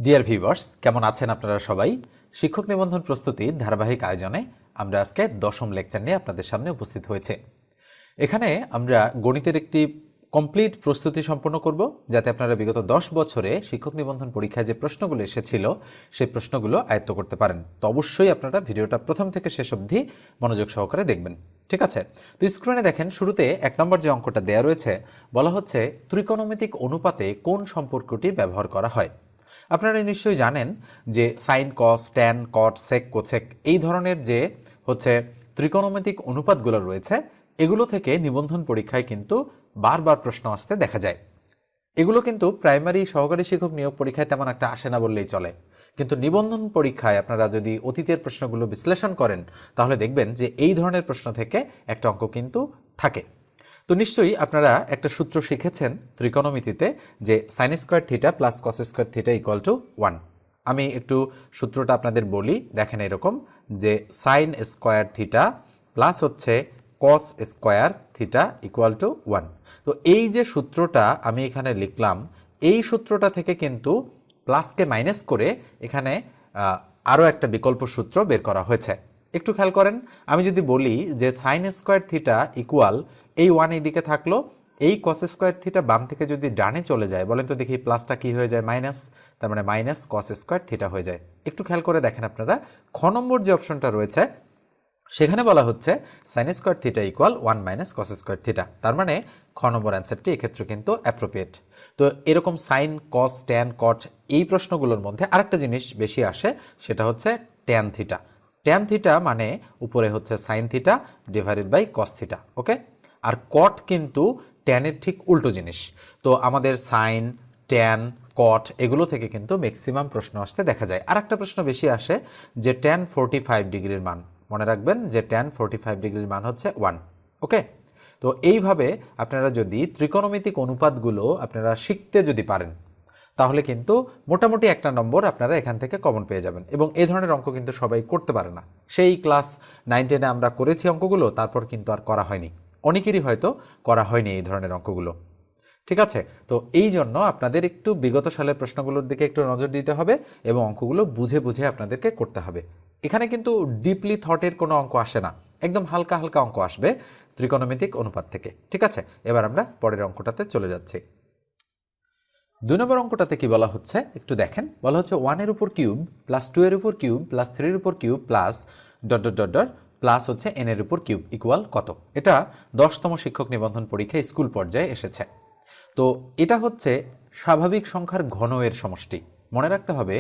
Dear viewers, কেমন আছেন আপনারা সবাই? শিক্ষক নিবন্ধন প্রস্তুতির ধারাবাহিক আয়োজনে আমরা আজকে দশম লেকচার নিয়ে আপনাদের সামনে উপস্থিত হয়েছে। এখানে আমরা গণিতের একটি কমপ্লিট প্রস্তুতি সম্পন্ন করব, যাতে আপনারা বিগত 10 বছরে শিক্ষক নিবন্ধন পরীক্ষায় যে প্রশ্নগুলো এসেছিল সেই প্রশ্নগুলো আয়ত্ত করতে পারেন। তো অবশ্যই আপনারা ভিডিওটা প্রথম থেকে শেষ অবধি মনোযোগ সহকারে দেখবেন, ঠিক আছে? তো স্ক্রিনে দেখেন, শুরুতে 1 নম্বর যে অঙ্কটা দেয়া রয়েছে, বলা হচ্ছে ত্রিকোণমিতিক অনুপাতে কোন সম্পর্কটি ব্যবহার করা হয়। আপনারা নিশ্চয়ই জানেন যে সাইন, কস, ট্যান, কট, সেক, কোসেক এই ধরনের যে হচ্ছে ত্রিকোণমিতিক অনুপাতগুলো রয়েছে, এগুলো থেকে নিবন্ধন পরীক্ষায় কিন্তু বারবার প্রশ্ন আসতে দেখা যায়। এগুলো কিন্তু প্রাইমারি সহকারী শিক্ষক নিয়োগ পরীক্ষায় তেমন একটা আসে না বললেই চলে, কিন্তু নিবন্ধন পরীক্ষায় আপনারা যদি অতীতের প্রশ্নগুলো বিশ্লেষণ করেন তাহলে দেখবেন যে এই ধরনের প্রশ্ন থেকে একটা অঙ্ক কিন্তু থাকে। তো নিশ্চয়ই আপনারা একটা সূত্র শিখেছেন ত্রিকোণমিতিতে, যে sine square theta plus cos square theta equal to 1। আমি একটু সূত্রটা আপনাদের বলি, দেখেন এরকম, যে সাইন স্কোয়ার থিটা প্লাস হচ্ছে cos square theta equal to 1। তো এই যে সূত্রটা আমি এখানে লিখলাম, এই সূত্রটা থেকে কিন্তু প্লাসকে মাইনাস করে এখানে আরও একটা বিকল্প সূত্র বের করা হয়েছে। একটু খেয়াল করেন, আমি যদি বলি যে সাইন স্কোয়ার থিটা ইকুয়াল এই 1 এই দিকে থাকলো, এই কস স্কোয়ার থিটা বাম থেকে যদি ডানে চলে যায়, বলেন তো দেখি প্লাসটা কি হয়ে যায়? মাইনাস। তার মানে মাইনাস কস স্কোয়ার থিটা হয়ে যায়। একটু খেয়াল করে দেখেন আপনারা, খ নম্বর যে অপশনটা রয়েছে সেখানে বলা হচ্ছে sine square theta equal 1 minus cos square theta. তার মানে খ নম্বর অ্যান্সারটি এক্ষেত্রে কিন্তু অ্যাপ্রোপ্রিয়েট। তো এরকম সাইন, কস, ট্যান, কট এই প্রশ্নগুলোর মধ্যে আরেকটা জিনিস বেশি আসে, সেটা হচ্ছে ট্যান থিটা। ট্যান থিটা মানে উপরে হচ্ছে sine theta divided by cos theta, okay? আর কট কিন্তু ট্যানের ঠিক উল্টো জিনিস। তো আমাদের সাইন, ট্যান, কট এগুলো থেকে কিন্তু ম্যাক্সিমাম প্রশ্ন আসতে দেখা যায়। আর একটা প্রশ্ন বেশি আসে যে ট্যান 45 ডিগ্রির মান, মনে রাখবেন যে ট্যান 45 ডিগ্রির মান হচ্ছে 1, ওকে? তো এইভাবে আপনারা যদি ত্রিকোণমিতিক অনুপাতগুলো আপনারা শিখতে যদি পারেন, তাহলে কিন্তু মোটামুটি একটা নম্বর আপনারা এখান থেকে কমন পেয়ে যাবেন। এবং এই ধরনের অঙ্ক কিন্তু সবাই করতে পারে না। সেই ক্লাস 9-10-এ আমরা করেছি অঙ্কগুলো, তারপর কিন্তু আর করা হয়নি। অনেকেরই হয়তো করা হয়নি এই ধরনের অঙ্কগুলো, ঠিক আছে? তো এই জন্য আপনাদের একটু বিগত সালের প্রশ্নগুলোর দিকে একটু নজর দিতে হবে এবং অঙ্কগুলো বুঝে বুঝে আপনাদেরকে করতে হবে। এখানে কিন্তু ডিপলি থটের কোনো অঙ্ক আসে না, একদম হালকা হালকা অঙ্ক আসবে ত্রিকোণমিতিক অনুপাত থেকে, ঠিক আছে? এবার আমরা পরের অঙ্কটাতে চলে যাচ্ছি। 2 নম্বর অঙ্কটাতে কি বলা হচ্ছে একটু দেখেন, বলা হচ্ছে 1 এর উপর কিউব প্লাস 2 এর উপর কিউব প্লাস 3 এর উপর cube plus dot dot dot dot plus হচ্ছে n এর উপর কিউব ইকুয়াল কত। এটা 10তম শিক্ষক নিবন্ধন পরীক্ষায় স্কুল পর্যায়ে এসেছে। তো এটা হচ্ছে স্বাভাবিক সংখ্যার ঘন এর সমষ্টি। মনে রাখতে হবে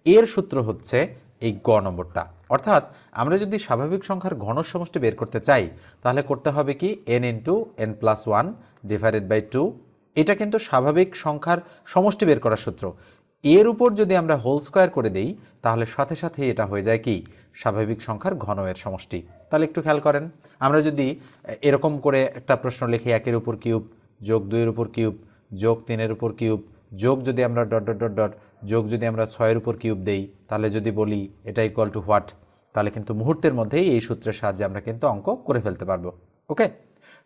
এর সূত্র হচ্ছে এই গ নম্বরটা। অর্থাৎ আমরা যদি স্বাভাবিক সংখ্যার ঘন সমষ্টি বের করতে চাই, তাহলে করতে হবে কি n into n plus 1 divided by 2। এটা কিন্তু স্বাভাবিক সংখ্যার সমষ্টি বের করার সূত্র। এর উপর যদি আমরা হোল স্কোয়ার করে দেই, তাহলে সাথে সাথে এটা হয়ে যায় কি স্বাভাবিক সংখ্যার ঘন এর সমষ্টি। তাহলে একটু খেয়াল করেন, আমরা যদি এরকম করে একটা প্রশ্ন লিখি, 1 এর উপর কিউব যোগ 2 এর উপর কিউব যোগ 3 এর উপর কিউব যোগ যদি আমরা ডট ডট ডট ডট যোগ যদি আমরা 6 এর উপর কিউব দেই, তাহলে যদি বলি এটা ইকুয়াল টু হোয়াট, তাহলে কিন্তু মুহূর্তের মধ্যেই এই সূত্রের সাহায্যে আমরা কিন্তু অঙ্ক করে ফেলতে পারবো, ওকে?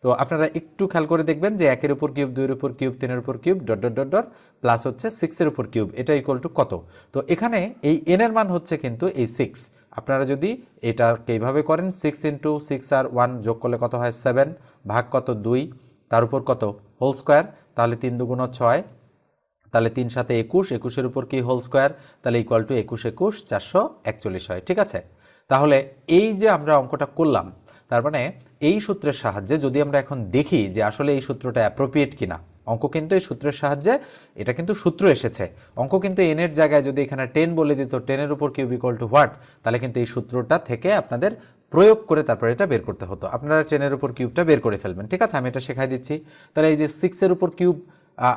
তো আপনারা একটু খেয়াল করে দেখবেন যে 1 এর উপর কিউব, 2 এর উপর কিউব, 3 এর উপর cube dot dot dot dot plus হচ্ছে 6 এর উপর কিউব, এটা ইকুয়াল টু কত। তো এখানে এই n এর মান হচ্ছে কিন্তু এই 6। আপনারা যদি এটা এইভাবে করেন, 6 ইন্টু 6 আর 1 যোগ করলে কত হয় 7, ভাগ কত 2, তার উপর কত হোল স্কোয়ার, তাহলে 3 দুগুণ 6, তাহলে 3 সাথে 21, 21-এর উপর কি হোল স্কোয়ার, তাহলে ইকুয়াল টু 21 21 441 হয়, ঠিক আছে? তাহলে এই যে আমরা অঙ্কটা করলাম, তার মানে এই সূত্রের সাহায্যে যদি আমরা এখন দেখি যে আসলে এই সূত্রটা অ্যাপ্রোপ্রিয়েট কিনা, অঙ্ক কিন্তু এই সূত্রের সাহায্যে, এটা কিন্তু সূত্র এসেছে, অঙ্ক কিন্তু n এর জায়গায় যদি এখানে 10 বলে দিত, 10 এর উপর কিউব ইকুয়াল টু হোয়াট, তাহলে কিন্তু এই সূত্রটা থেকে আপনাদের প্রয়োগ করে তারপরে এটা বের করতে হতো। আপনারা 10 এর উপর কিউবটা বের করে ফেলবেন, ঠিক আছে? আমি এটা শেখাই দিচ্ছি। তাহলে এই যে 6 এর উপর কিউব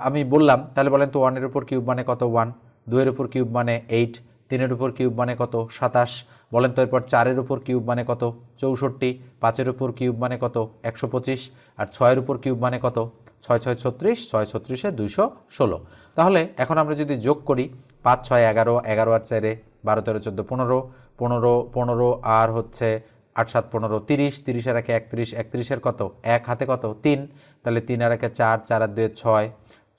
আমি বললাম, তাহলে বলেন তো 1 এর উপর কিউব মানে কত 1, 2 এর উপর কিউব মানে 8, 3 এর উপর কিউব মানে কত 27, বলেন তো এরপর 4 এর উপর কিউব মানে কত 64, 5 এর উপর কিউব মানে কত 125, আর 6 এর উপর কিউব মানে কত 6 6 36, 6 36-এ 216। তাহলে এখন আমরা যদি যোগ করি 5 6 11, 11 আর 4 12 13 14 15, 15 15 আর হচ্ছে 8 7 15 30, 30 আর 1 31, 31-এর কত 1 হাতে কত 3, তাহলে 3 আর 1 4, 4 আর 2 6,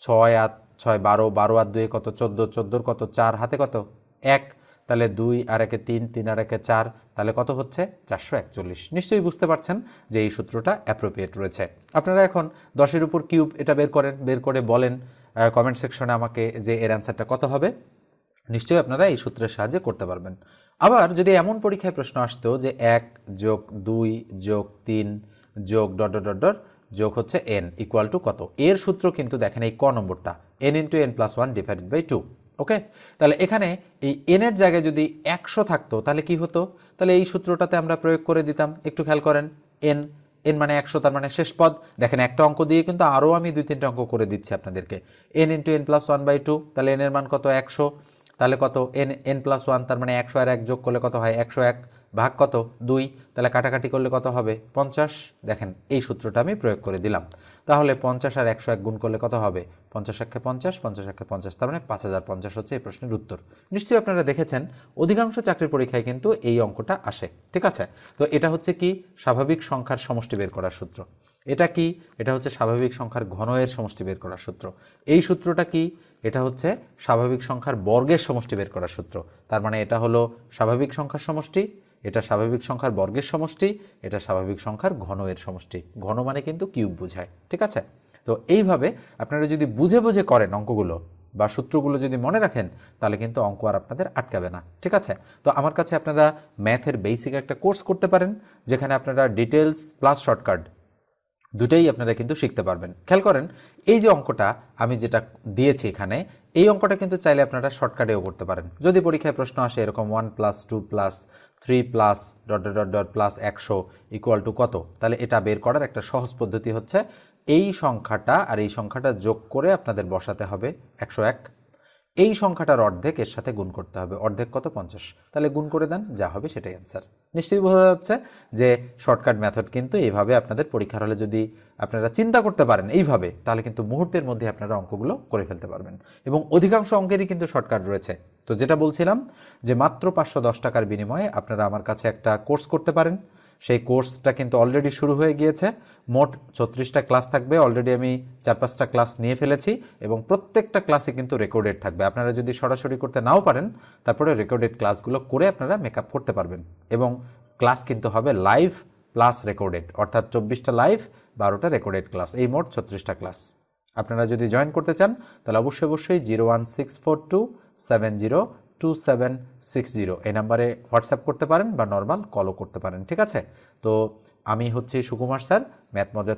6 আর 6 12, 12 আর 2 কত 14, 14 কত 4 হাতে কত 1, তাহলে 2 আর 1 3, 3 আর 1 4, তাহলে কত হচ্ছে 441। নিশ্চয়ই বুঝতে পারছেন যে এই সূত্রটা অ্যাপ্রোপ্রিয়েট রয়েছে। আপনারা এখন 10 এর উপর কিউব এটা বের করেন, বের করে বলেন কমেন্ট সেকশনে আমাকে যে এর অ্যান্সারটা কত হবে। নিশ্চয়ই আপনারা এই সূত্রের সাহায্যে করতে পারবেন। আবার যদি এমন পরীক্ষায় প্রশ্ন আসতো যে 1 যোগ 2 যোগ 3 যোগ ডট ডট ডট ডট যোগ হচ্ছে n ইকুয়াল টু কত, এর সূত্র কিন্তু দেখেন এই ক নম্বরটা n into n plus 1 divided by 2। Okay, তাহলে এখানে এই n এর জায়গায় যদি 100 থাকতো তাহলে কি হতো, তাহলে এই সূত্রটাতে আমরা প্রয়োগ করে দিতাম। একটু খেয়াল করেন, n n মানে 100, তার মানে শেষ পদ। দেখেন একটা অঙ্ক দিয়ে কিন্তু আরও আমি 2-3টা অঙ্ক করে দিচ্ছি আপনাদেরকে। n into n plus 1 by 2, তাহলে n এর মান কত 100, তাহলে কত n প্লাস 1, তার মানে 100 আর 1 যোগ করলে কত হয় 101, ভাগ কত 2, তাহলে কাটাকাটি করলে কত হবে 50। দেখেন এই সূত্রটা আমি প্রয়োগ করে দিলাম। তাহলে 50 আর 101 গুণ করলে কত হবে 50 একে 50, 50 একে 50, তার মানে 5050 হচ্ছে এই প্রশ্নের উত্তর। নিশ্চয়ই আপনারা দেখেছেন অধিকাংশ চাকরির পরীক্ষায় কিন্তু এই অঙ্কটা আসে। ঠিক আছে, তো এটা হচ্ছে কি স্বাভাবিক সংখ্যার সমষ্টি বের করার সূত্র। এটা কি, এটা হচ্ছে স্বাভাবিক সংখ্যার ঘনয়ের সমষ্টি বের করার সূত্র। এই সূত্রটা কি, এটা হচ্ছে স্বাভাবিক সংখ্যার বর্গের সমষ্টি বের করার সূত্র। তার মানে এটা হলো স্বাভাবিক সংখ্যার সমষ্টি, এটা স্বাভাবিক সংখ্যার বর্গের সমষ্টি, এটা স্বাভাবিক সংখ্যার ঘনয়ের সমষ্টি। ঘন মানে কিন্তু কিউব বোঝায়। ঠিক আছে, তো এইভাবে আপনারা যদি বুঝে বুঝে করেন অঙ্কগুলো বা সূত্রগুলো যদি মনে রাখেন তাহলে কিন্তু অঙ্ক আর আপনাদের আটকাবে না। ঠিক আছে, তো আমার কাছে আপনারা ম্যাথের বেসিক একটা কোর্স করতে পারেন, যেখানে আপনারা ডিটেলস প্লাস শর্টকাট দুটাই আপনারা কিন্তু শিখতে পারবেন। খেয়াল করেন এই যে অঙ্কটা আমি যেটা দিয়েছি এখানে, এই অঙ্কটা কিন্তু চাইলে আপনারা শর্টকাটেও করতে পারেন। যদি পরীক্ষায় প্রশ্ন আসে এরকম 1 + 2 + 3 + dot dot dot dot plus 100 equal to কত, তাহলে এটা বের করার একটা সহজ পদ্ধতি হচ্ছে এই সংখ্যাটা আর এই সংখ্যাটা যোগ করে আপনাদের বসাতে হবে 101, এই সংখ্যাটার অর্ধেক এর সাথে গুণ করতে হবে। অর্ধেক কত 50, তাহলে গুণ করে দেন, যা হবে সেটাই অ্যান্সার। নিশ্চয়ই বোঝা যাচ্ছে যে শর্টকাট মেথড কিন্তু এইভাবে আপনাদের পরীক্ষার হলে যদি আপনারা চিন্তা করতে পারেন এইভাবে, তাহলে কিন্তু মুহূর্তের মধ্যে আপনারা অঙ্কগুলো করে ফেলতে পারবেন। এবং অধিকাংশ অঙ্কেরই কিন্তু শর্টকাট রয়েছে। তো যেটা বলছিলাম যে মাত্র 510 টাকার বিনিময়ে আপনারা আমার কাছে একটা কোর্স করতে পারেন। সেই কোর্সটা কিন্তু অলরেডি শুরু হয়ে গিয়েছে। মোট 36টা ক্লাস থাকবে, অলরেডি আমি 4-5টা ক্লাস নিয়ে ফেলেছি এবং প্রত্যেকটা ক্লাসে কিন্তু রেকর্ডেড থাকবে। আপনারা যদি সরাসরি করতে নাও পারেন তারপরে রেকর্ডেড ক্লাসগুলো করে আপনারা মেকআপ করতে পারবেন। এবং ক্লাস কিন্তু হবে লাইভ প্লাস রেকর্ডেড, অর্থাৎ 24টা লাইভ 12টা রেকর্ডেড ক্লাস, এই মোট 36টা ক্লাস। আপনারা যদি জয়েন করতে চান তাহলে অবশ্যই 01642702760 এই নাম্বারে হোয়াটসঅ্যাপ করতে পারেন বা নর্মাল কলও করতে পারেন। ঠিক আছে, তো আমি হচ্ছি সুকুমার স্যার, ম্যাথ মজা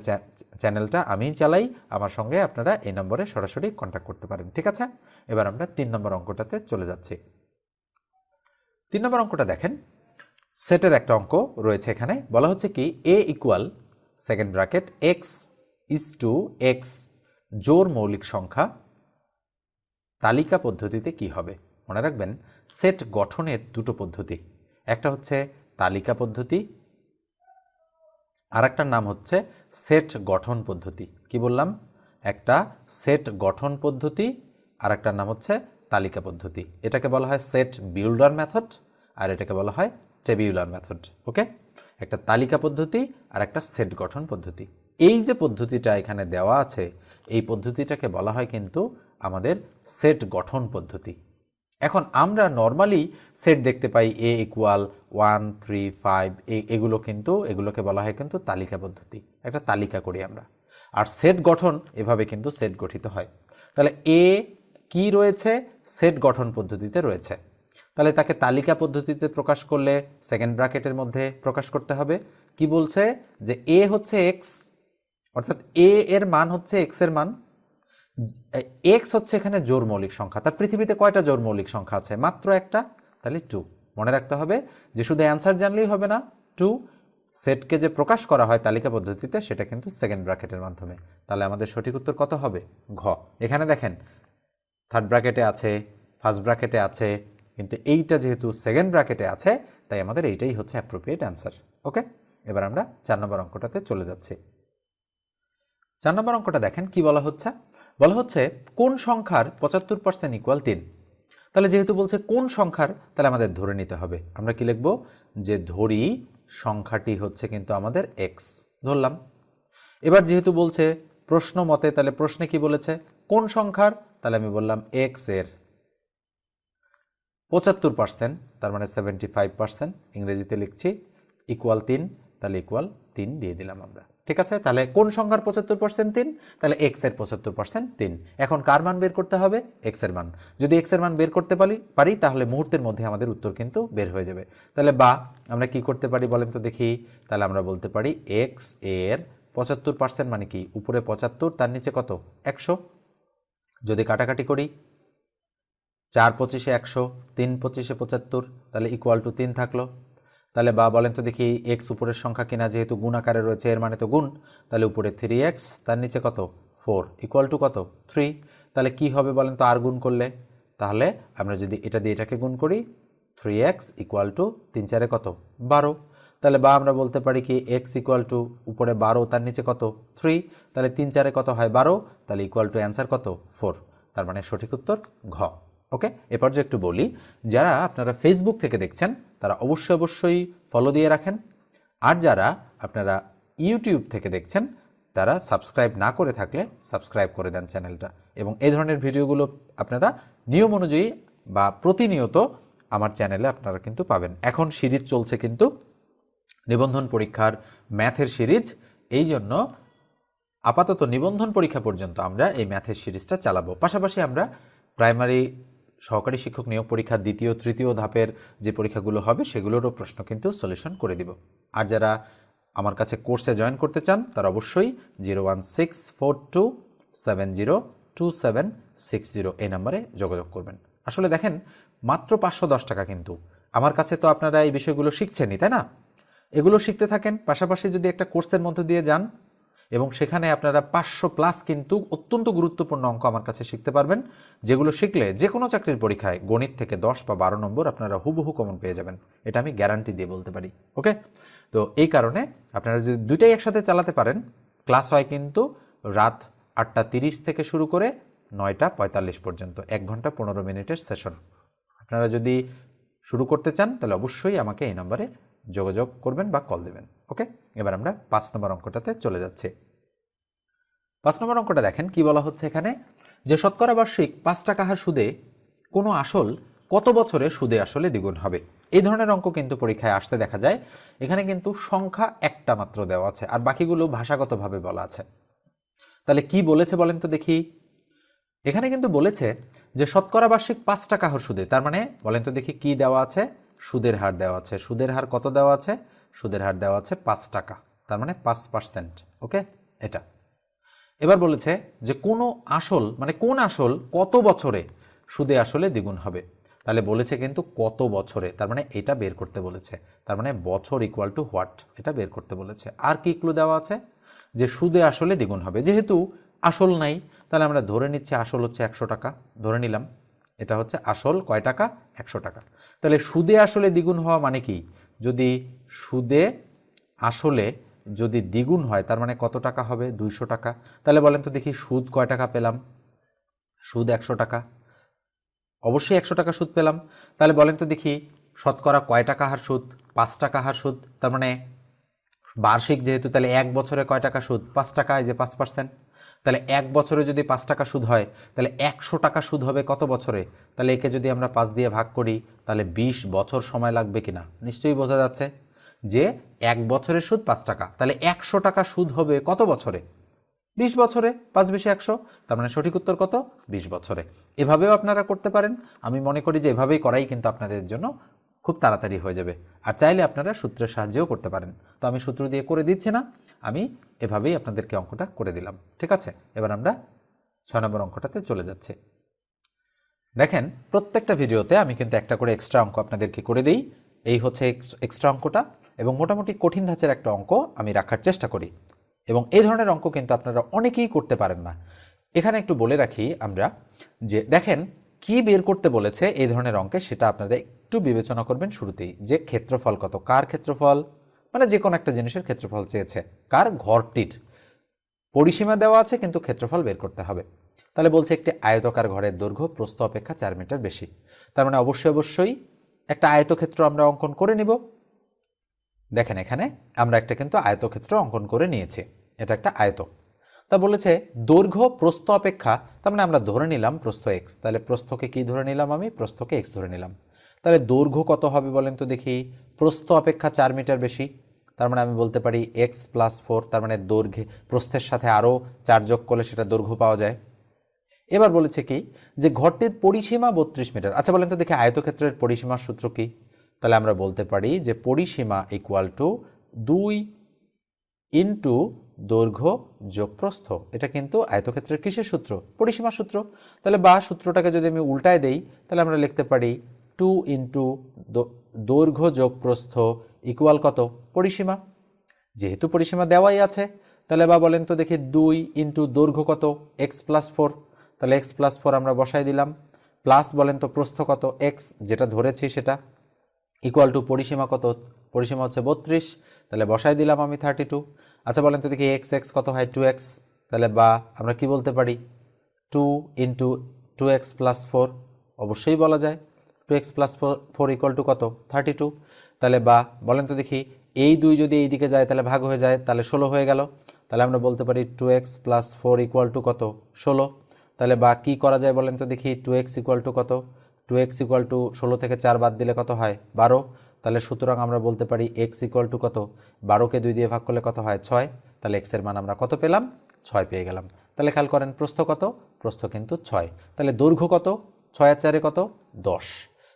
চ্যানেলটা আমিই চালাই। আমার সঙ্গে আপনারা এই নম্বরে সরাসরি কন্ট্যাক্ট করতে পারেন। ঠিক আছে, এবার আমরা 3 নম্বর অঙ্কটাতে চলে যাচ্ছি। 3 নম্বর অঙ্কটা দেখেন, সেটের একটা অঙ্ক রয়েছে। এখানে বলা হচ্ছে কি a equal second bracket x is to x জোড় মৌলিক সংখ্যা তালিকা পদ্ধতিতে কি হবে। মনে রাখবেন সেট গঠনের দুটো পদ্ধতি, একটা হচ্ছে তালিকা পদ্ধতি, আর একটার নাম হচ্ছে সেট গঠন পদ্ধতি। কি বললাম, একটা সেট গঠন পদ্ধতি আর একটার নাম হচ্ছে তালিকা পদ্ধতি। এটাকে বলা হয় সেট বিল্ডার মেথড আর এটাকে বলা হয় টেবিউলার মেথড। ওকে, একটা তালিকা পদ্ধতি আর একটা সেট গঠন পদ্ধতি। এই যে পদ্ধতিটা এখানে দেওয়া আছে এই পদ্ধতিটাকে বলা হয় কিন্তু আমাদের সেট গঠন পদ্ধতি। এখন আমরা নর্মালি সেট দেখতে পাই a ইকুয়াল 1 3 5, এগুলো কিন্তু এগুলোকে বলা হয় কিন্তু তালিকা পদ্ধতি, একটা তালিকা করি আমরা। আর সেট গঠন এভাবে কিন্তু সেট গঠিত হয়। তাহলে a কি রয়েছে, সেট গঠন পদ্ধতিতে রয়েছে, তাহলে তাকে তালিকা পদ্ধতিতে প্রকাশ করলে সেকেন্ড ব্র্যাকেটের মধ্যে প্রকাশ করতে হবে। কি বলছে যে a হচ্ছে x, অর্থাৎ a এর মান হচ্ছে x এর মান, x হচ্ছে এখানে জোড় মৌলিক সংখ্যা। তার পৃথিবীতে কয়টা জোড় মৌলিক সংখ্যা আছে, মাত্র একটা, তাহলে 2। মনে রাখতে হবে যে শুধু অ্যান্সার জানলেই হবে না, 2 সেটকে যে প্রকাশ করা হয় তালিকা পদ্ধতিতে সেটা কিন্তু সেকেন্ড ব্র্যাকেটের মাধ্যমে। তাহলে আমাদের সঠিক উত্তর কত হবে, ঘ। এখানে দেখেন থার্ড ব্র্যাকেটে আছে, ফার্স্ট ব্র্যাকেটে আছে, কিন্তু এইটা যেহেতু সেকেন্ড ব্র্যাকেটে আছে তাই আমাদের এইটাই হচ্ছে অ্যাপ্রোপ্রিয়েট অ্যান্সার। ওকে, এবার আমরা 4 নম্বর অঙ্কটাতে চলে যাচ্ছি। 4 নম্বর অঙ্কটা দেখেন কি বলা হচ্ছে, বলা হচ্ছে কোন সংখ্যার 75% ইকুয়াল 3। তাহলে যেহেতু বলছে কোন সংখ্যার, তাহলে আমাদের ধরে নিতে হবে। আমরা কি লিখব, যে ধরি সংখ্যাটি হচ্ছে কিন্তু আমাদের x, ধরলাম। এবার যেহেতু বলছে প্রশ্ন মতে, তাহলে প্রশ্নে কি বলেছে, কোন সংখ্যার, তাহলে আমি বললাম এক্স এর 75%, তার মানে 75%, ইংরেজিতে লিখছি ইকুয়াল 3, তাহলে ইকুয়াল 3 দিয়ে দিলাম আমরা। ঠিক আছে, তাহলে কোন সংখ্যার 75% 3? তাহলে এক্স এর 75% 3। এখন কার মান বের করতে হবে? এক্স এর মান। যদি এক্স এর মান বের করতে পারি তাহলে মুহূর্তের মধ্যে আমাদের উত্তর কিন্তু বের হয়ে যাবে। তাহলে বা আমরা কি করতে পারি বলেন তো দেখি? তাহলে আমরা বলতে পারি এক্স এর 75% মানে কি? উপরে 75, তার নিচে কত? 100। যদি কাটাকাটি করি 4 25 100, 3 25 75, তাহলে ইকুয়াল টু 3 থাকলো। তাহলে বা বলেন তো দেখি এক্স উপরের সংখ্যা কিনা? যেহেতু গুণ আকারে রয়েছে এর মানে তো গুণ, তাহলে উপরে 3x, তার নিচে কত? 4, ইকুয়াল টু কত? 3। তাহলে কি হবে বলেন তো আর গুণ করলে? তাহলে আমরা যদি এটা দিয়ে এটাকে গুণ করি 3x ইকুয়াল টু 3 4 কত? 12। তাহলে বা আমরা বলতে পারি কি x ইকুয়াল টু উপরে 12, তার নিচে কত? 3, তাহলে 3 4 কত হয়? 12, তাহলে ইকুয়াল টু অ্যান্সার কত? 4। তার মানে সঠিক উত্তর ঘ। ওকে, এরপর যে একটু বলি, যারা আপনারা ফেসবুক থেকে দেখছেন তারা অবশ্যই ফলো দিয়ে রাখেন, আর যারা আপনারা ইউটিউব থেকে দেখছেন তারা সাবস্ক্রাইব না করে থাকলে সাবস্ক্রাইব করে দেন চ্যানেলটা, এবং এই ধরনের ভিডিওগুলো আপনারা নিয়ম অনুযায়ী বা প্রতিনিয়ত আমার চ্যানেলে আপনারা কিন্তু পাবেন। এখন সিরিজ চলছে কিন্তু নিবন্ধন পরীক্ষার ম্যাথের সিরিজ, এই জন্য আপাতত নিবন্ধন পরীক্ষা পর্যন্ত আমরা এই ম্যাথের সিরিজটা চালাবো। পাশাপাশি আমরা প্রাইমারি সহকারী শিক্ষক নিয়োগ পরীক্ষার দ্বিতীয় তৃতীয় ধাপের যে পরীক্ষাগুলো হবে সেগুলোরও প্রশ্ন কিন্তু সলিউশন করে দিব। আর যারা আমার কাছে কোর্সে জয়েন করতে চান তারা অবশ্যই 01642702760 এই নাম্বারে যোগাযোগ করবেন। আসলে দেখেন, মাত্র 510 টাকা, কিন্তু আমার কাছে তো আপনারা এই বিষয়গুলো শিখছেনই, তাই না? এগুলো শিখতে থাকেন, পাশাপাশি যদি একটা কোর্সের মধ্য দিয়ে যান এবং সেখানে আপনারা 500+ কিন্তু অত্যন্ত গুরুত্বপূর্ণ অঙ্ক আমার কাছে শিখতে পারবেন, যেগুলো শিখলে যে কোনো চাকরির পরীক্ষায় গণিত থেকে 10 বা 12 নম্বর আপনারা হুবহু কমন পেয়ে যাবেন। এটা আমি গ্যারান্টি দিয়ে বলতে পারি। ওকে, তো এই কারণে আপনারা যদি দুইটাই একসাথে চালাতে পারেন, ক্লাস হয় কিন্তু রাত 8:30 থেকে শুরু করে 9:45 পর্যন্ত, 1 ঘন্টা 15 মিনিটের সেশন। আপনারা যদি শুরু করতে চান তাহলে অবশ্যই আমাকে এই নম্বরে যোগাযোগ করবেন বা কল দেবেন। ওকে, এবার আমরা 5 নম্বর অঙ্কটাতে চলে যাচ্ছি। 5 নম্বর অঙ্কটা দেখেন কি বলা হচ্ছে এখানে, যে শতকরা বার্ষিক 5 টাকা হার সুদে কোনো আসল কত বছরে সুদে আসলে দ্বিগুণ হবে। এই ধরনের অঙ্ক কিন্তু পরীক্ষায় আসতে দেখা যায়। এখানে কিন্তু সংখ্যা একটা মাত্র দেওয়া আছে আর বাকিগুলো ভাষাগতভাবে বলা আছে। তাহলে কি বলেছে বলেন তো দেখি? এখানে কিন্তু বলেছে যে শতকরা বার্ষিক 5 টাকা হার সুদে, তার মানে বলেন তো দেখি কি দেওয়া আছে? সুদের হার দেওয়া আছে। সুদের হার কত দেওয়া আছে? সুদের হার দেওয়া আছে 5 টাকা, তার মানে 5%। ওকে, এটা এবার বলেছে যে কোনো আসল, মানে কোন আসল কত বছরে সুদে আসলে দ্বিগুণ হবে। তাহলে বলেছে কিন্তু কত বছরে, তার মানে এটা বের করতে বলেছে। তার মানে বছর ইকুয়াল টু হোয়াট, এটা বের করতে বলেছে। আর কি ক্লু দেওয়া আছে? যে সুদে আসলে দ্বিগুণ হবে। যেহেতু আসল নাই, তাহলে আমরা ধরে নিচ্ছি আসল হচ্ছে 100 টাকা, ধরে নিলাম এটা হচ্ছে আসল কয় টাকা? 100 টাকা। তাহলে সুদে আসলে দ্বিগুণ হওয়া মানে কি? যদি সুদে আসলে যদি দ্বিগুণ হয় তার মানে কত টাকা হবে? 200 টাকা। তাহলে বলেন তো দেখি সুদ কয় টাকা পেলাম? সুদ 100 টাকা, অবশ্যই 100 টাকা সুদ পেলাম। তাহলে বলেন তো দেখি শতকরা কয় টাকা হার সুদ? 5 টাকা হার সুদ। তার মানে বার্ষিক যেহেতু, তাহলে 1 বছরে কয় টাকা সুদ? 5 টাকা, এই যে 5%। তাহলে 1 বছরে যদি 5 টাকা সুদ হয় তাহলে 100 টাকা সুদ হবে কত বছরে? তাহলে একে যদি আমরা 5 দিয়ে ভাগ করি তাহলে 20 বছর সময় লাগবে কিনা? নিশ্চয়ই বোঝা যাচ্ছে যে 1 বছরের সুদ 5 টাকা, তাহলে 100 টাকা সুদ হবে কত বছরে? 20 বছরে। 5 20 100, তার মানে সঠিক উত্তর কত? 20 বছরে। এভাবেও আপনারা করতে পারেন। আমি মনে করি যে এভাবেই করাই কিন্তু আপনাদের জন্য খুব তাড়াতাড়ি হয়ে যাবে। আর চাইলে আপনারা সূত্রের সাহায্যেও করতে পারেন। তো আমি সূত্র দিয়ে করে দিচ্ছি না, আমি এভাবেই আপনাদেরকে অঙ্কটা করে দিলাম। ঠিক আছে, এবার আমরা 6 নম্বর অঙ্কটাতে চলে যাচ্ছি। দেখেন, প্রত্যেকটা ভিডিওতে আমি কিন্তু একটা করে এক্সট্রা অঙ্ক আপনাদেরকে করে দিই। এই হচ্ছে এক্সট্রা অঙ্কটা, এবং মোটামুটি কঠিন ধাঁচের একটা অঙ্ক আমি রাখার চেষ্টা করি, এবং এই ধরনের অঙ্ক কিন্তু আপনারা অনেকেই করতে পারেন না। এখানে একটু বলে রাখি আমরা, যে দেখেন কি বের করতে বলেছে এই ধরনের অঙ্কে, সেটা আপনারা একটু বিবেচনা করবেন শুরুতেই। যে ক্ষেত্রফল কত, কার ক্ষেত্রফল, মানে যে কোনো একটা জিনিসের ক্ষেত্রফল চেয়েছে, কার? ঘরটির। পরিসীমা দেওয়া আছে কিন্তু ক্ষেত্রফল বের করতে হবে। তাহলে বলছে একটি আয়তকার ঘরের দৈর্ঘ্য প্রস্থ অপেক্ষা 4 মিটার বেশি। তার মানে অবশ্যই একটা আয়তক্ষেত্র আমরা অঙ্কন করে নিব। দেখেন এখানে আমরা একটা কিন্তু আয়তক্ষেত্র অঙ্কন করে নিয়েছি, এটা একটা আয়ত। তা বলেছে দৈর্ঘ্য প্রস্থ অপেক্ষা, তার মানে আমরা ধরে নিলাম প্রস্থ এক্স, তাহলে প্রস্থকে কি ধরে নিলাম, আমি প্রস্থকে এক্স ধরে নিলাম। তাহলে দৈর্ঘ্য কত হবে বলেন তো দেখি, প্রস্থ অপেক্ষা 4 মিটার বেশি, তার মানে আমি বলতে পারি এক্স প্লাস 4, তার মানে দৈর্ঘ্যে প্রস্থের সাথে আরও 4 যোগ করলে সেটা দৈর্ঘ্য পাওয়া যায়। এবার বলেছে কি যে ঘরটির পরিসীমা 32 মিটার। আচ্ছা বলেন তো দেখি আয়তক্ষেত্রের পরিসীমার সূত্র কি? তাহলে আমরা বলতে পারি যে পরিসীমা ইকুয়াল টু 2 ইন্টু দৈর্ঘ্য যোগ প্রস্থ। এটা কিন্তু আয়তক্ষেত্রের কিসের সূত্র? পরিসীমার সূত্র। তাহলে বা সূত্রটাকে যদি আমি উল্টায় দেই তাহলে আমরা লিখতে পারি 2 ইন্টু দৈর্ঘ্য যোগ প্রস্থ ইকুয়াল কত? পরিসীমা। যেহেতু পরিসীমা দেওয়াই আছে তাহলে বা বলেন তো দেখি 2 ইন্টু দৈর্ঘ্য কত? এক্স প্লাস 4, তাহলে এক্স প্লাস 4 আমরা বসাই দিলাম, প্লাস বলেন তো প্রস্থ কত? এক্স যেটা ধরেছি সেটা, ইকুয়াল টু পরিসীমা কত? পরিসীমা হচ্ছে 32, তাহলে বসাই দিলাম আমি 32। আচ্ছা বলেন তো দেখি এক্স এক্স কত হয়? 2x, তাহলে বা আমরা কি বলতে পারি 2 ইন্টু 2x প্লাস 4, অবশ্যই বলা যায় 2x প্লাস 4 ইকুয়াল টু কত? 32। তাহলে বা বলেন তো দেখি এই 2 যদি এই দিকে যায় তাহলে ভাগ হয়ে যায়, তাহলে 16 হয়ে গেল। তাহলে আমরা বলতে পারি 2x প্লাস 4 ইকুয়াল টু কত? 16। তাহলে বা কি করা যায় বলেন তো দেখি 2x ইকুয়াল টু কত? 2x ইকুয়াল টু 16 থেকে 4 বাদ দিলে কত হয়? 12। তাহলে সুতরাং আমরা বলতে পারি x ইকুয়াল টু কত? 12কে 2 দিয়ে ভাগ করলে কত হয়? 6। তাহলে x এর মান আমরা কত পেলাম? 6 পেয়ে গেলাম। তাহলে খেয়াল করেন প্রস্থ কত? প্রস্থ কিন্তু 6। তাহলে দৈর্ঘ্য কত? 6 আর 4 কত? 10।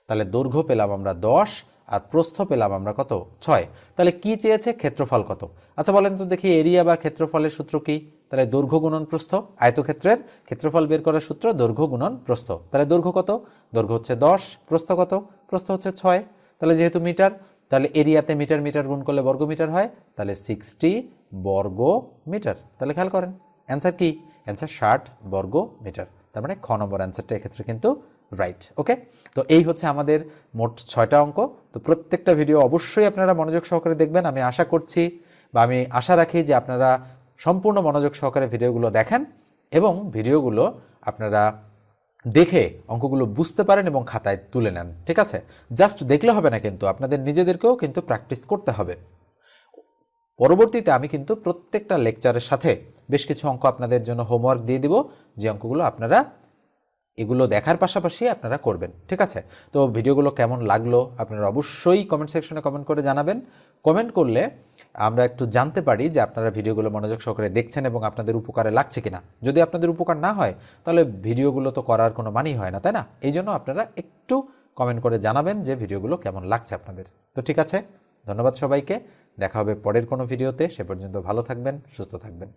তাহলে দৈর্ঘ্য পেলাম আমরা 10 আর প্রস্থ পেলাম আমরা কত? 6। তাহলে কি চেয়েছে? ক্ষেত্রফল কত? আচ্ছা বলেন তো দেখি এরিয়া বা ক্ষেত্রফলের সূত্র কি? তাহলে দৈর্ঘ্য গুণন প্রস্থ। আয়তক্ষেত্রের ক্ষেত্রফল বের করার সূত্র দৈর্ঘ্য গুণন প্রস্থ। তাহলে দৈর্ঘ্য কত? দৈর্ঘ্য হচ্ছে 10, প্রস্থ কত? প্রস্থ হচ্ছে 6। তাহলে যেহেতু মিটার, তাহলে এরিয়াতে মিটার মিটার গুণ করলে বর্গ মিটার হয়, তাহলে 60 বর্গ মিটার। তাহলে খেয়াল করেন অ্যান্সার কি? অ্যান্সার 60 বর্গ মিটার। তার মানে খ নম্বর অ্যান্সারটা এক্ষেত্রে কিন্তু রাইট। ওকে, তো এই হচ্ছে আমাদের মোট 6টা অঙ্ক। তো প্রত্যেকটা ভিডিও অবশ্যই আপনারা মনোযোগ সহকারে দেখবেন। আমি আশা করছি বা আমি আশা রাখি যে আপনারা সম্পূর্ণ মনোযোগ সহকারে ভিডিওগুলো দেখেন এবং ভিডিওগুলো আপনারা দেখে অঙ্কগুলো বুঝতে পারেন এবং খাতায় তুলে নেন। ঠিক আছে, জাস্ট দেখলে হবে না, কিন্তু আপনাদের নিজেদেরকেও কিন্তু প্র্যাকটিস করতে হবে। পরবর্তীতে আমি কিন্তু প্রত্যেকটা লেকচারের সাথে বেশ কিছু অঙ্ক আপনাদের জন্য হোমওয়ার্ক দিয়ে দিব, যে অঙ্কগুলো আপনারা এগুলো দেখার পাশাপাশি আপনারা করবেন। ঠিক আছে, তো ভিডিওগুলো কেমন লাগলো আপনারা অবশ্যই কমেন্ট সেকশনে কমেন্ট করে জানাবেন। কমেন্ট করলে আমরা একটু জানতে পারি যে আপনারা ভিডিওগুলো মনোযোগ সহকারে দেখছেন এবং আপনাদের উপকারে লাগছে কিনা। যদি আপনাদের উপকার না হয় তাহলে ভিডিওগুলো তো করার কোনো মানেই হয় না, তাই না? এই জন্য আপনারা একটু কমেন্ট করে জানাবেন যে ভিডিওগুলো কেমন লাগছে আপনাদের। তো ঠিক আছে, ধন্যবাদ সবাইকে, দেখা হবে পরের কোনো ভিডিওতে। সে পর্যন্ত ভালো থাকবেন, সুস্থ থাকবেন।